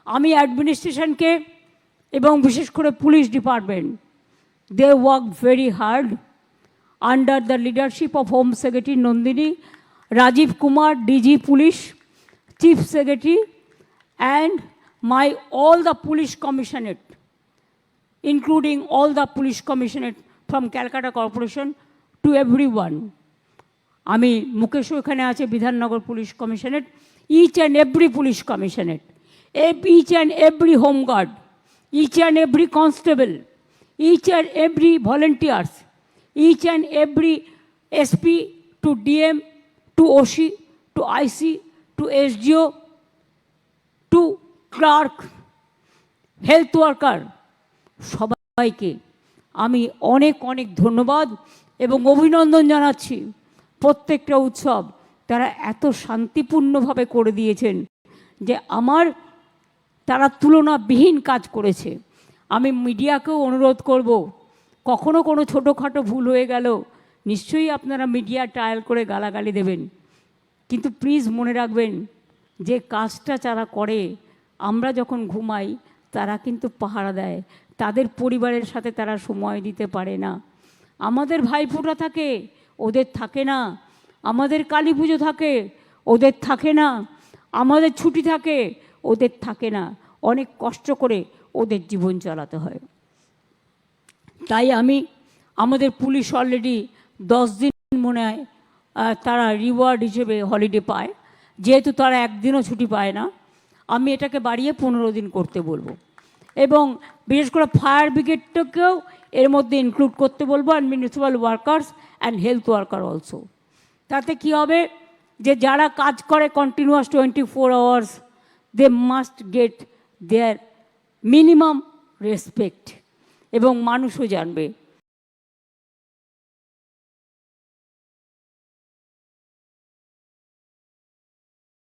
আমি অ্যাডমিনিস্ট্রেশনকে এবং বিশেষ করে police department, they work very hard under the leadership of home secretary Nandini, Rajeev Kumar, DG police, chief secretary, and all the police commissionerate, including all the police commissionerate from Calcutta Corporation to everyone. আমি মুকেশও এখানে আছে, Bidhannagar police commissionerate, each and every police commissionerate, each and every home guard, each and every constable, each and every volunteers, each and every SP to DM to OC to IC to SDO to clerk, health worker, সবাইকে আমি অনেক অনেক ধন্যবাদ এবং অভিনন্দন জানাচ্ছি। প্রত্যেকটা উৎসব তারা এত শান্তিপূর্ণভাবে করে দিয়েছেন যে তারা তুলনাবিহীন কাজ করেছে। আমি মিডিয়াকেও অনুরোধ করব, কখনো কোনো ছোটোখাটো ভুল হয়ে গেল নিশ্চয়ই আপনারা মিডিয়া ট্রায়াল করে গালাগালি দেবেন, কিন্তু প্লিজ মনে রাখবেন যে কাজটা যারা করে, আমরা যখন ঘুমাই তারা কিন্তু পাহারা দেয়, তাদের পরিবারের সাথে তারা সময় দিতে পারে না। আমাদের ভাইফোঁটা থাকে, ওদের থাকে না। আমাদের কালী পুজো থাকে, ওদের থাকে না। আমাদের ছুটি থাকে, ওদের থাকে না। অনেক কষ্ট করে ওদের জীবন চালাতে হয়। তাই আমাদের পুলিশ অলরেডি 10 দিন মনে হয় তারা রিওয়ার্ড হিসেবে হলিডে পায়, যেহেতু তারা একদিনও ছুটি পায় না। আমি এটাকে বাড়িয়ে 15 দিন করতে বলবো এবং বিশেষ করে ফায়ার ব্রিগেডটাকেও এর মধ্যে ইনক্লুড করতে বলবো, and municipal workers and health worker also. তাতে কি হবে যে যারা কাজ করে continuous 24 hours, they must get their minimum respect এবং মানুষও জানবে